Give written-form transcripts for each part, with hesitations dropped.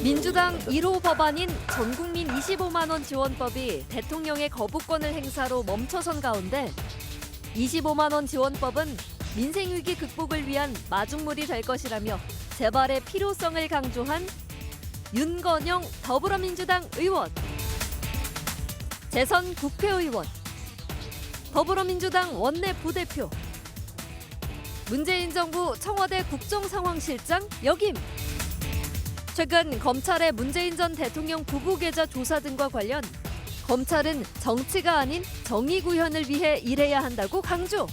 민주당 1호 법안인 전국민 25만 원 지원법이 대통령의 거부권을 행사로 멈춰선 가운데 25만 원 지원법은 민생위기 극복을 위한 마중물이 될 것이라며 재발의 필요성을 강조한 윤건영 더불어민주당 의원, 재선 국회의원, 더불어민주당 원내 부대표, 문재인 정부 청와대 국정상황실장 역임. 최근 검찰의 문재인 전 대통령 부부 계좌 조사 등과 관련 검찰은 정치가 아닌 정의 구현을 위해 일해야 한다고 강조.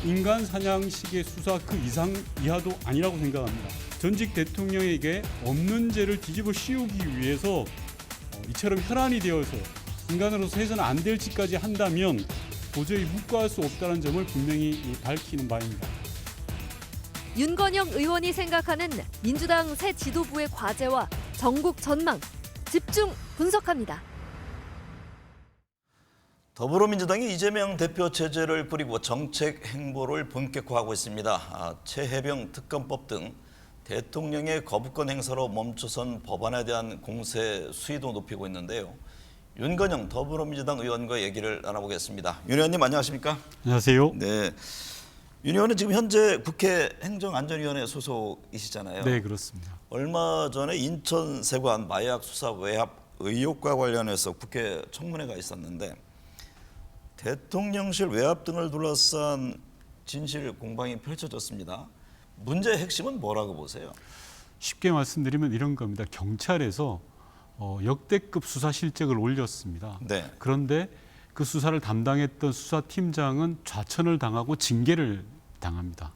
인간 사냥식의 수사 그 이상 이하도 아니라고 생각합니다. 전직 대통령에게 없는 죄를 뒤집어 씌우기 위해서 이처럼 혈안이 되어서 인간으로서 해서는 안 될 짓까지 한다면 도저히 묵과할 수 없다는 점을 분명히 밝히는 바입니다. 윤건영 의원이 생각하는 민주당 새 지도부의 과제와 전국 전망, 집중 분석합니다. 더불어민주당이 이재명 대표 체제를 꾸리고 정책 행보를 본격화하고 있습니다. 최혜병 특검법 등 대통령의 거부권 행사로 멈춰선 법안에 대한 공세 수위도 높이고 있는데요. 윤건영 더불어민주당 의원과 얘기를 나눠보겠습니다. 윤 의원님 안녕하십니까? 안녕하세요. 네. 윤 의원은 지금 현재 국회 행정안전위원회 소속이시잖아요. 네, 그렇습니다. 얼마 전에 인천세관 마약 수사 외압 의혹과 관련해서 국회 청문회가 있었는데 대통령실 외압 등을 둘러싼 진실 공방이 펼쳐졌습니다. 문제의 핵심은 뭐라고 보세요? 쉽게 말씀드리면 이런 겁니다. 경찰에서 역대급 수사 실적을 올렸습니다. 네. 그런데 그 수사를 담당했던 수사팀장은 좌천을 당하고 징계를 당합니다.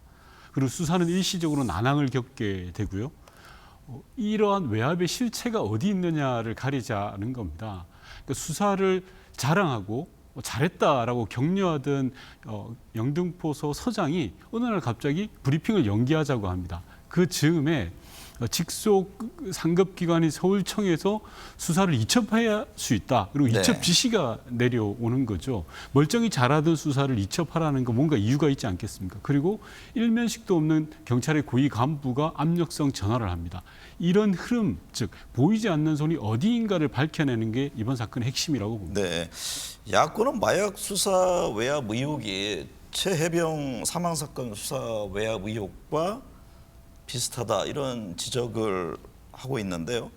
그리고 수사는 일시적으로 난항을 겪게 되고요. 이러한 외압의 실체가 어디 있느냐를 가리자는 겁니다. 그러니까 수사를 자랑하고 잘했다라고 격려하던 영등포소 서장이 어느 날 갑자기 브리핑을 연기하자고 합니다. 그 즈음에 직속 상급기관인 서울청에서 수사를 이첩할 수 있다. 그리고 이첩 지시가 내려오는 거죠. 멀쩡히 잘하던 수사를 이첩하라는 거 뭔가 이유가 있지 않겠습니까? 그리고 일면식도 없는 경찰의 고위 간부가 압력성 전화를 합니다. 이런 흐름, 즉 보이지 않는 손이 어디인가를 밝혀내는 게 이번 사건의 핵심이라고 봅니다. 네. 야권은 마약 수사 외압 의혹이 최혜병 사망 사건 수사 외압 의혹과 비슷하다 이런 지적을 하고 있는데요.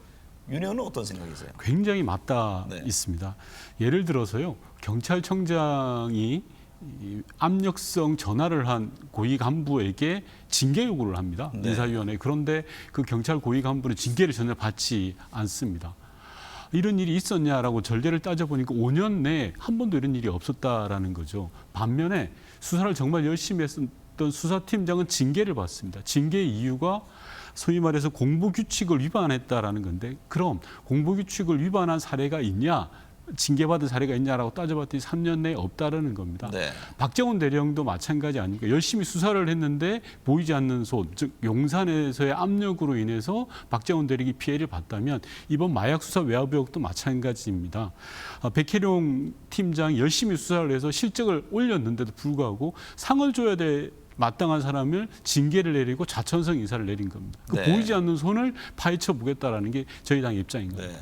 윤 의원은 어떤 생각이세요? 굉장히 맞닿아 있습니다. 예를 들어서요. 경찰청장이 압력성 전화를 한 고위 간부에게 징계 요구를 합니다. 인사위원회. 그런데 그 경찰 고위 간부는 징계를 전혀 받지 않습니다. 이런 일이 있었냐라고 전례를 따져보니까 5년 내에 한 번도 이런 일이 없었다라는 거죠. 반면에 수사를 정말 열심히 했던 수사팀장은 징계를 받습니다. 징계의 이유가 소위 말해서 공보규칙을 위반했다라는 건데 그럼 공보규칙을 위반한 사례가 있냐? 징계받은 사례가 있냐라고 따져봤더니 3년 내에 없다라는 겁니다. 네. 박정훈 대령도 마찬가지 아닙니까? 열심히 수사를 했는데 보이지 않는 손, 즉 용산에서의 압력으로 인해서 박정훈 대령이 피해를 봤다면 이번 마약 수사 외압 의혹도 마찬가지입니다. 백혜룡 팀장이 열심히 수사를 해서 실적을 올렸는데도 불구하고 상을 줘야 될 마땅한 사람을 징계를 내리고 자천성 인사를 내린 겁니다. 그 보이지 않는 손을 파헤쳐 보겠다라는 게 저희 당의 입장인 겁니다. 네.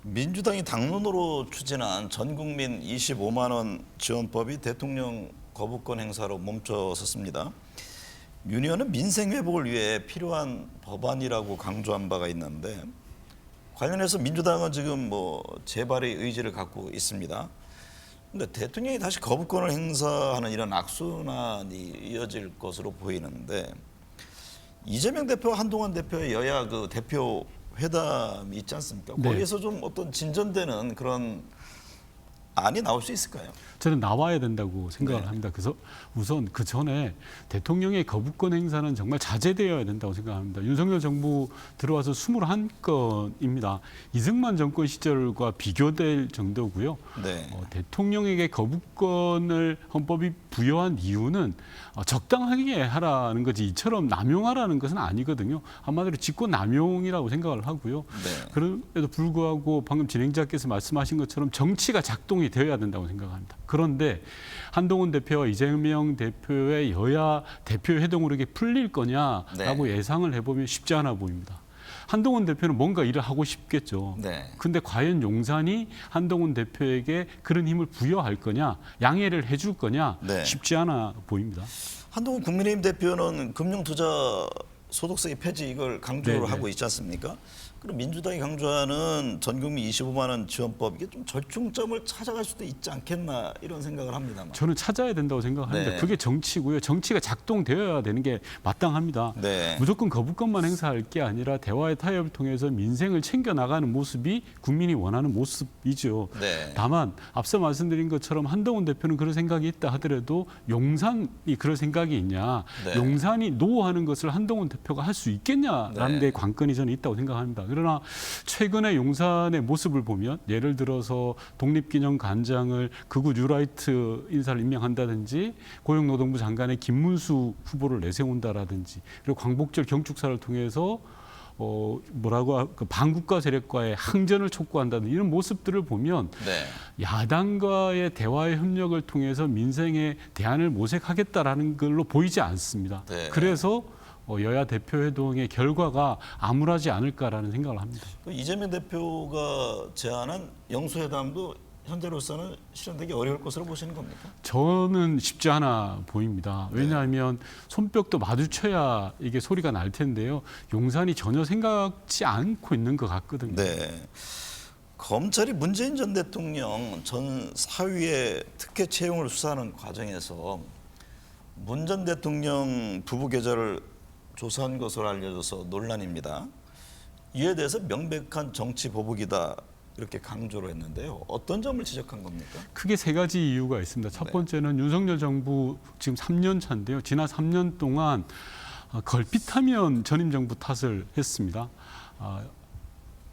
민주당이 당론으로 추진한 전국민 25만 원 지원법이 대통령 거부권 행사로 멈춰섰습니다. 윤 의원은 민생 회복을 위해 필요한 법안이라고 강조한 바가 있는데 관련해서 민주당은 지금 재발의 의지를 갖고 있습니다. 그런데 대통령이 다시 거부권을 행사하는 이런 악순환이 이어질 것으로 보이는데 이재명 대표와 한동훈 대표의 여야 그 대표 회담이 있지 않습니까? 거기에서 좀 어떤 진전되는 그런 안이 나올 수 있을까요? 저는 나와야 된다고 생각을 합니다. 그래서 우선 그 전에 대통령의 거부권 행사는 정말 자제되어야 된다고 생각합니다. 윤석열 정부 들어와서 21건입니다. 이승만 정권 시절과 비교될 정도고요. 대통령에게 거부권을 헌법이 부여한 이유는 적당하게 하라는 거지 이처럼 남용하라는 것은 아니거든요. 한마디로 직권 남용이라고 생각을 하고요. 그럼에도 불구하고 방금 진행자께서 말씀하신 것처럼 정치가 작동이 되어야 된다고 생각합니다. 그런데 한동훈 대표와 이재명 대표의 여야 대표 회동으로 이게 풀릴 거냐라고 예상을 해보면 쉽지 않아 보입니다. 한동훈 대표는 뭔가 일을 하고 싶겠죠. 네. 근데 과연 용산이 한동훈 대표에게 그런 힘을 부여할 거냐, 양해를 해줄 거냐 네. 쉽지 않아 보입니다. 한동훈 국민의힘 대표는 금융투자 소득세 폐지 이걸 강조를 네네. 하고 있지 않습니까? 그럼 민주당이 강조하는 전국민 25만 원 지원법 이게 좀 절충점을 찾아갈 수도 있지 않겠나 이런 생각을 합니다만. 저는 찾아야 된다고 생각합니다. 네. 그게 정치고요. 정치가 작동되어야 되는 게 마땅합니다. 네. 무조건 거부권만 행사할 게 아니라 대화의 타협을 통해서 민생을 챙겨나가는 모습이 국민이 원하는 모습이죠. 네. 다만 앞서 말씀드린 것처럼 한동훈 대표는 그런 생각이 있다 하더라도 용산이 그런 생각이 있냐. 네. 용산이 노하는 것을 한동훈 대표가 할 수 있겠냐라는 네. 데 관건이 저는 있다고 생각합니다. 그러나 최근에 용산의 모습을 보면 예를 들어서 독립기념관장을 극우 뉴라이트 인사를 임명한다든지 고용노동부 장관의 김문수 후보를 내세운다라든지 그리고 광복절 경축사를 통해서 그 반국가 세력과의 항전을 촉구한다는 이런 모습들을 보면 네. 야당과의 대화의 협력을 통해서 민생의 대안을 모색하겠다라는 걸로 보이지 않습니다. 네. 그래서 여야 대표회동의 결과가 암울하지 않을까라는 생각을 합니다. 이재명 대표가 제안한 영수회담도 현재로서는 실현되기 어려울 것으로 보시는 겁니까? 저는 쉽지 않아 보입니다. 왜냐하면 손뼉도 마주쳐야 이게 소리가 날 텐데요. 용산이 전혀 생각지 않고 있는 것 같거든요. 네. 검찰이 문재인 전 대통령 전 사위의 특혜 채용을 수사하는 과정에서 문 전 대통령 부부 계좌를 조사한 것으로 알려져서 논란입니다. 이에 대해서 명백한 정치 보복이다 이렇게 강조를 했는데요. 어떤 점을 지적한 겁니까? 크게 세 가지 이유가 있습니다. 첫 번째는 윤석열 정부 지금 3년 차인데요. 지난 3년 동안 걸핏하면 전임 정부 탓을 했습니다.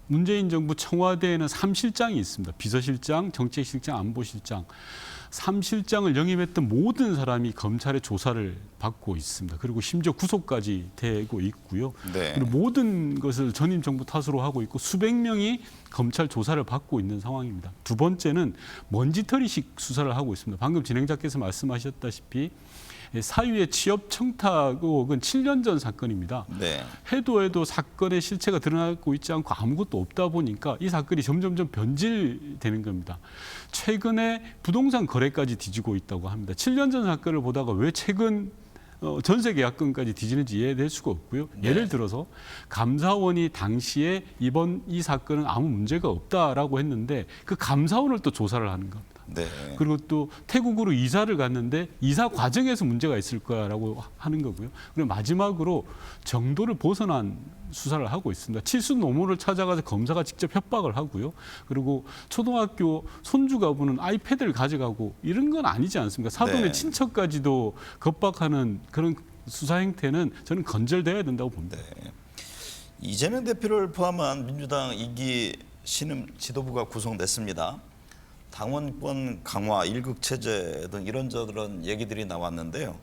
문재인 정부 청와대에는 3실장이 있습니다. 비서실장, 정책실장, 안보실장. 3실장을 영입했던 모든 사람이 검찰의 조사를 받고 있습니다. 그리고 심지어 구속까지 되고 있고요. 네. 그리고 모든 것을 전임 정부 탓으로 하고 있고 수백 명이 검찰 조사를 받고 있는 상황입니다. 두 번째는 먼지털이식 수사를 하고 있습니다. 방금 진행자께서 말씀하셨다시피 사유의 취업 청탁 의혹은 7년 전 사건입니다. 네. 해도 사건의 실체가 드러나고 있지 않고 아무것도 없다 보니까 이 사건이 점점점 변질되는 겁니다. 최근에 부동산 거래까지 뒤지고 있다고 합니다. 7년 전 사건을 보다가 왜 최근 전세 계약건까지 뒤지는지 이해될 수가 없고요. 네. 예를 들어서 감사원이 당시에 이 사건은 아무 문제가 없다라고 했는데 그 감사원을 또 조사를 하는 겁니다. 네. 그리고 또 태국으로 이사를 갔는데 이사 과정에서 문제가 있을 거라고 하는 거고요. 그리고 마지막으로 정도를 벗어난 수사를 하고 있습니다. 칠수 노무를 찾아가서 검사가 직접 협박을 하고요. 그리고 초등학교 손주 가부는 아이패드를 가져가고 이런 건 아니지 않습니까? 사돈의 네. 친척까지도 겁박하는 그런 수사 행태는 저는 건절돼야 된다고 봅니다. 네. 이재명 대표를 포함한 민주당 2기 신임 지도부가 구성됐습니다. 당원권 강화, 일극 체제 등 이런저런 얘기들이 나왔는데요.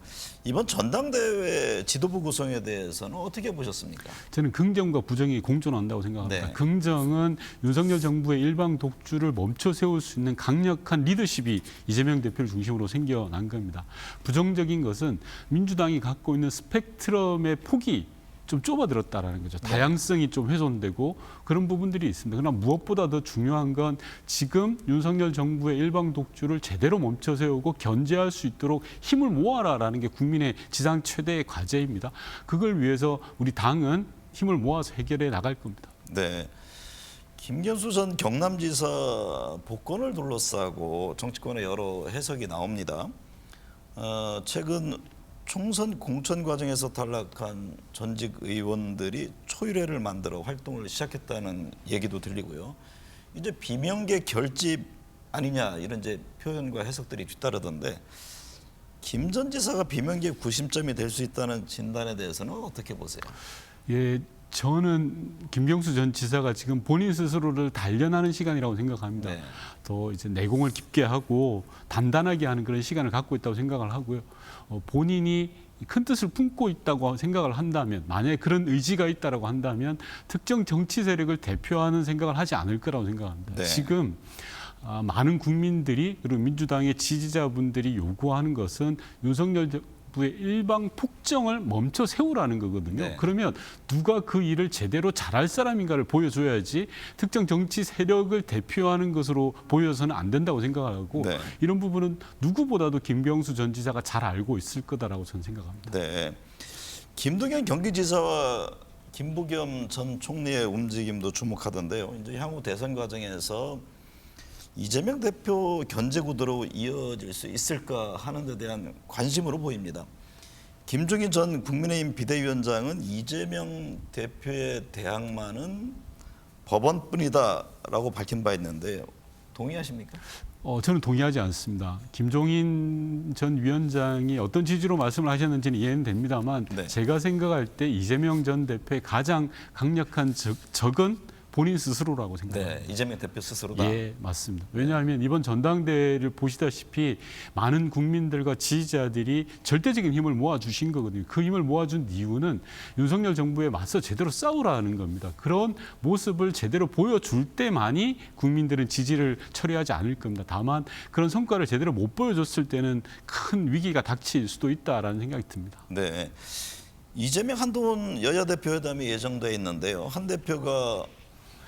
이번 전당대회 지도부 구성에 대해서는 어떻게 보셨습니까? 저는 긍정과 부정이 공존한다고 생각합니다. 네. 긍정은 윤석열 정부의 일방 독주를 멈춰 세울 수 있는 강력한 리더십이 이재명 대표를 중심으로 생겨난 겁니다. 부정적인 것은 민주당이 갖고 있는 스펙트럼의 폭이 좀 좁아들었다라는 거죠. 다양성이 좀 훼손되고 그런 부분들이 있습니다. 그러나 무엇보다 더 중요한 건 지금 윤석열 정부의 일방 독주를 제대로 멈춰 세우고 견제할 수 있도록 힘을 모아라라는 게 국민의 지상 최대의 과제입니다. 그걸 위해서 우리 당은 힘을 모아서 해결해 나갈 겁니다. 네. 김경수 전 경남지사 복권을 둘러싸고 정치권의 여러 해석이 나옵니다. 최근 총선 공천 과정에서 탈락한 전직 의원들이 초유례를 만들어 활동을 시작했다는 얘기도 들리고요. 이제 비명계 결집 아니냐 이런 이제 표현과 해석들이 뒤따르던데 김 전 지사가 비명계 구심점이 될 수 있다는 진단에 대해서는 어떻게 보세요? 예, 저는 김경수 전 지사가 지금 본인 스스로를 단련하는 시간이라고 생각합니다. 네. 더 이제 내공을 깊게 하고 단단하게 하는 그런 시간을 갖고 있다고 생각을 하고요. 본인이 큰 뜻을 품고 있다고 생각을 한다면, 만약에 그런 의지가 있다라고 한다면 특정 정치 세력을 대표하는 생각을 하지 않을 거라고 생각합니다. 네. 지금 많은 국민들이 그리고 민주당의 지지자분들이 요구하는 것은 윤석열 정부의 일방 폭정을 멈춰 세우라는 거거든요. 네. 그러면 누가 그 일을 제대로 잘할 사람인가를 보여줘야지 특정 정치 세력을 대표하는 것으로 보여서는 안 된다고 생각하고 네. 이런 부분은 누구보다도 김경수 전 지사가 잘 알고 있을 거다라고 저는 생각합니다. 네. 김동연 경기지사와 김부겸 전 총리의 움직임도 주목하던데요. 이제 향후 대선 과정에서 이재명 대표 견제 구도로 이어질 수 있을까 하는 데 대한 관심으로 보입니다. 김종인 전 국민의힘 비대위원장은 이재명 대표의 대항마는 법원뿐이다라고 밝힌 바 있는데 동의하십니까? 저는 동의하지 않습니다. 김종인 전 위원장이 어떤 취지로 말씀을 하셨는지는 이해는 됩니다만 네. 제가 생각할 때 이재명 전 대표의 가장 강력한 적은 본인 스스로라고 생각합니다. 네, 이재명 대표 스스로다. 예, 맞습니다. 왜냐하면 이번 전당대회를 보시다시피 많은 국민들과 지지자들이 절대적인 힘을 모아주신 거거든요. 그 힘을 모아준 이유는 윤석열 정부에 맞서 제대로 싸우라는 겁니다. 그런 모습을 제대로 보여줄 때만이 국민들은 지지를 철회하지 않을 겁니다. 다만 그런 성과를 제대로 못 보여줬을 때는 큰 위기가 닥칠 수도 있다라는 생각이 듭니다. 네, 이재명 한동훈 여야 대표 회담이 예정돼 있는데요. 한 대표가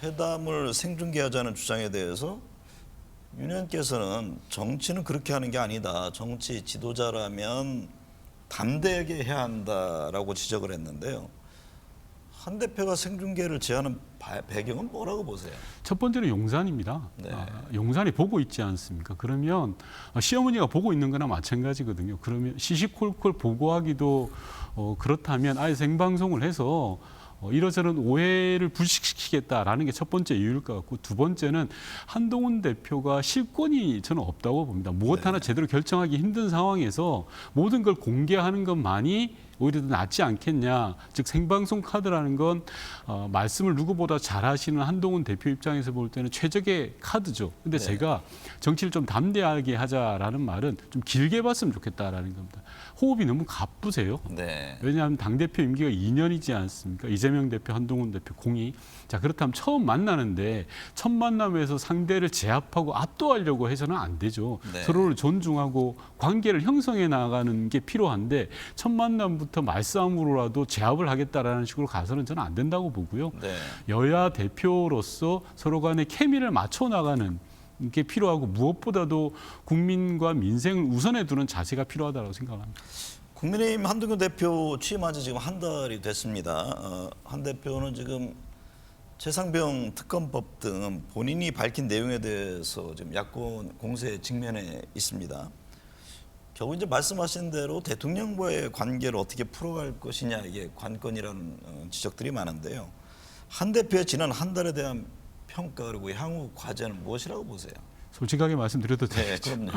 회담을 생중계하자는 주장에 대해서 윤 의원께서는 정치는 그렇게 하는 게 아니다. 정치 지도자라면 담대하게 해야 한다라고 지적을 했는데요. 한 대표가 생중계를 제안한 배경은 뭐라고 보세요? 첫 번째는 용산입니다. 네. 용산이 보고 있지 않습니까? 그러면 시어머니가 보고 있는 거나 마찬가지거든요. 그러면 시시콜콜 보고하기도 그렇다면 아예 생방송을 해서 이러저런 오해를 불식시키겠다라는 게 첫 번째 이유일 것 같고 두 번째는 한동훈 대표가 실권이 저는 없다고 봅니다. 무엇 하나 제대로 결정하기 힘든 상황에서 모든 걸 공개하는 것만이 오히려 더 낫지 않겠냐. 즉 생방송 카드라는 건 말씀을 누구보다 잘하시는 한동훈 대표 입장에서 볼 때는 최적의 카드죠. 근데 네. 제가 정치를 좀 담대하게 하자라는 말은 좀 길게 봤으면 좋겠다라는 겁니다. 호흡이 너무 가쁘세요. 네. 왜냐하면 당대표 임기가 2년이지 않습니까? 이재명 대표, 한동훈 대표 공이. 자, 그렇다면 처음 만나는데 첫 만남에서 상대를 제압하고 압도하려고 해서는 안 되죠. 네. 서로를 존중하고 관계를 형성해 나가는 게 필요한데 첫 만남부터 말싸움으로라도 제압을 하겠다라는 식으로 가서는 저는 안 된다고 보고요. 네. 여야 대표로서 서로 간의 케미를 맞춰 나가는 게 필요하고 무엇보다도 국민과 민생을 우선에 두는 자세가 필요하다고 생각합니다. 국민의힘 한동훈 대표 취임한 지 지금 한 달이 됐습니다. 한 대표는 지금 최상병 특검법 등 본인이 밝힌 내용에 대해서 지금 야권 공세에 직면해 있습니다. 결국 이제 말씀하신 대로 대통령과의 관계를 어떻게 풀어갈 것이냐 이게 관건이라는 지적들이 많은데요. 한 대표의 지난 한 달에 대한 평가 그리고 향후 과제는 무엇이라고 보세요? 솔직하게 말씀드려도 네, 되죠. 그럼요.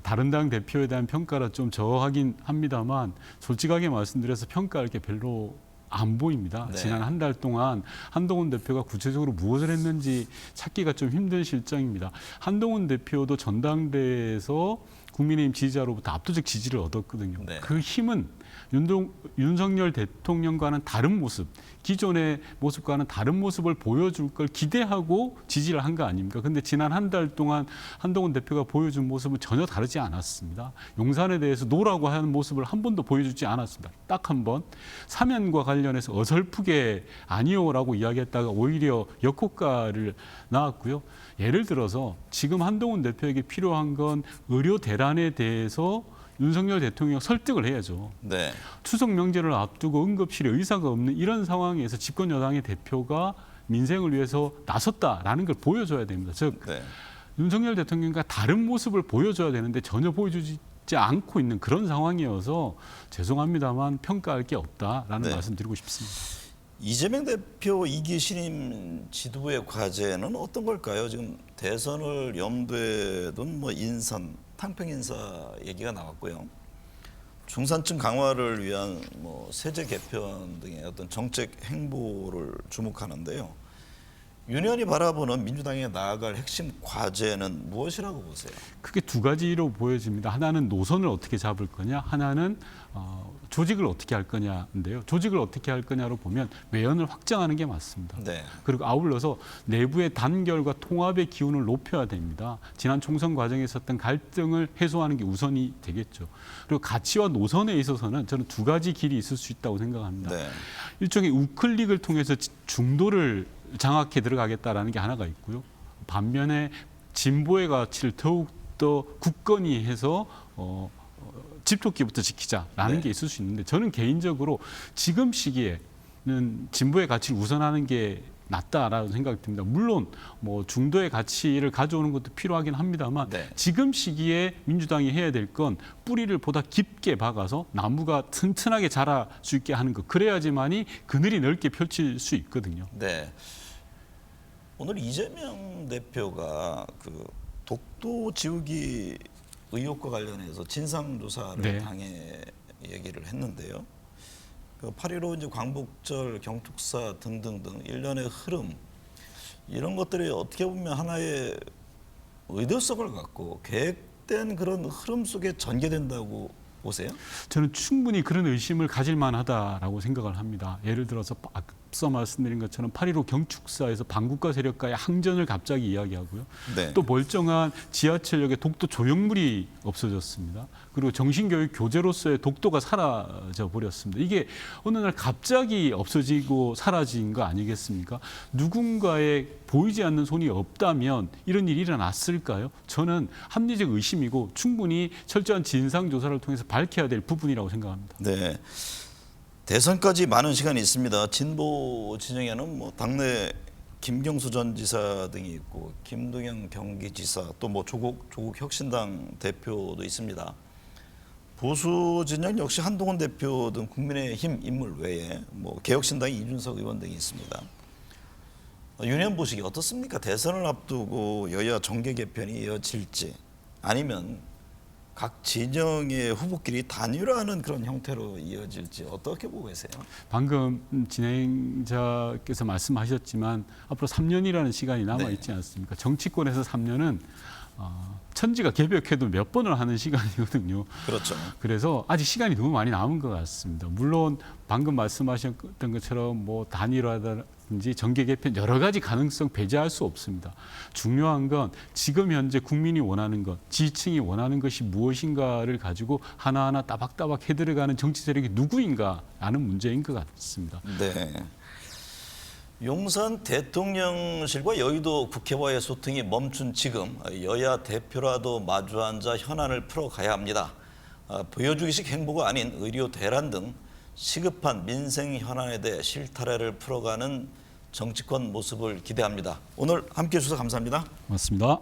다른 당 대표에 대한 평가라 좀 저하긴 합니다만 솔직하게 말씀드려서 평가할 게 별로 안 보입니다. 네. 지난 한 달 동안 한동훈 대표가 구체적으로 무엇을 했는지 찾기가 좀 힘든 실정입니다. 한동훈 대표도 전당대회에서 국민의힘 지지자로부터 압도적 지지를 얻었거든요. 네. 그 힘은 윤석열 대통령과는 다른 모습, 기존의 모습과는 다른 모습을 보여줄 걸 기대하고 지지를 한 거 아닙니까? 근데 지난 한 달 동안 한동훈 대표가 보여준 모습은 전혀 다르지 않았습니다. 용산에 대해서 노라고 하는 모습을 한 번도 보여주지 않았습니다. 딱 한 번. 사면과 관련해서 어설프게 아니오라고 이야기했다가 오히려 역효과를 낳았고요. 예를 들어서 지금 한동훈 대표에게 필요한 건 의료 대란에 대해서 윤석열 대통령 설득을 해야죠. 네. 추석 명절을 앞두고 응급실에 의사가 없는 이런 상황에서 집권 여당의 대표가 민생을 위해서 나섰다라는 걸 보여줘야 됩니다. 즉 네. 윤석열 대통령과 다른 모습을 보여줘야 되는데 전혀 보여주지 않고 있는 그런 상황이어서 죄송합니다만 평가할 게 없다라는 네. 말씀드리고 싶습니다. 이재명 대표 2기 신임 지도부의 과제는 어떤 걸까요? 지금 대선을 염두에 둔 뭐 인선, 탕평 인사 얘기가 나왔고요. 중산층 강화를 위한 뭐 세제 개편 등의 어떤 정책 행보를 주목하는데요. 윤 의원이 바라보는 민주당에 나아갈 핵심 과제는 무엇이라고 보세요? 크게 두 가지로 보여집니다. 하나는 노선을 어떻게 잡을 거냐, 하나는 조직을 어떻게 할 거냐인데요. 조직을 어떻게 할 거냐로 보면 외연을 확장하는 게 맞습니다. 네. 그리고 아울러서 내부의 단결과 통합의 기운을 높여야 됩니다. 지난 총선 과정에 있었던 갈등을 해소하는 게 우선이 되겠죠. 그리고 가치와 노선에 있어서는 저는 두 가지 길이 있을 수 있다고 생각합니다. 네. 일종의 우클릭을 통해서 중도를 장악해 들어가겠다라는 게 하나가 있고요. 반면에 진보의 가치를 더욱더 굳건히 해서 집토끼부터 지키자라는 네. 게 있을 수 있는데 저는 개인적으로 지금 시기에는 진보의 가치를 우선하는 게 낫다라는 생각이 듭니다. 물론 뭐 중도의 가치를 가져오는 것도 필요하긴 합니다만 네. 지금 시기에 민주당이 해야 될 건 뿌리를 보다 깊게 박아서 나무가 튼튼하게 자랄 수 있게 하는 것. 그래야지만이 그늘이 넓게 펼칠 수 있거든요. 네. 오늘 이재명 대표가 그 독도 지우기 의혹과 관련해서 진상조사를 네. 당해 얘기를 했는데요. 그 8.15 이제 광복절 경축사 등등등 일련의 흐름 이런 것들이 어떻게 보면 하나의 의도성을 갖고 계획된 그런 흐름 속에 전개된다고 보세요? 저는 충분히 그런 의심을 가질 만하다라고 생각을 합니다. 예를 들어서 앞서 말씀드린 것처럼 8.15 경축사에서 반국가 세력과의 항전을 갑자기 이야기하고요. 네. 또 멀쩡한 지하철역에 독도 조형물이 없어졌습니다. 그리고 정신교육 교재로서의 독도가 사라져 버렸습니다. 이게 어느 날 갑자기 없어지고 사라진 거 아니겠습니까? 누군가의 보이지 않는 손이 없다면 이런 일이 일어났을까요? 저는 합리적 의심이고 충분히 철저한 진상조사를 통해서 밝혀야 될 부분이라고 생각합니다. 네. 대선까지 많은 시간이 있습니다. 진보 진영에는 뭐 당내 김경수 전 지사 등이 있고 김동연 경기지사 또 뭐 조국 혁신당 대표도 있습니다. 보수 진영 역시 한동훈 대표 등 국민의힘 인물 외에 뭐 개혁신당의 이준석 의원 등이 있습니다. 윤 의원 보시기 어떻습니까? 대선을 앞두고 여야 정계 개편이 이어질지 아니면 각 진영의 후보끼리 단일화하는 그런 형태로 이어질지 어떻게 보고 계세요? 방금 진행자께서 말씀하셨지만 앞으로 3년이라는 시간이 남아 있지 않습니까? 정치권에서 3년은 천지가 개벽해도 몇 번을 하는 시간이거든요. 그렇죠. 그래서 아직 시간이 너무 많이 남은 것 같습니다. 물론 방금 말씀하셨던 것처럼 뭐 단일화든지 정계 개편 여러 가지 가능성 배제할 수 없습니다. 중요한 건 지금 현재 국민이 원하는 것, 지지층이 원하는 것이 무엇인가를 가지고 하나하나 따박따박 해들어가는 정치 세력이 누구인가라는 문제인 것 같습니다. 네. 용산 대통령실과 여의도 국회와의 소통이 멈춘 지금 여야 대표라도 마주 앉아 현안을 풀어가야 합니다. 보여주기식 행보가 아닌 의료 대란 등 시급한 민생 현안에 대해 실타래를 풀어가는 정치권 모습을 기대합니다. 오늘 함께해 주셔서 감사합니다. 맞습니다.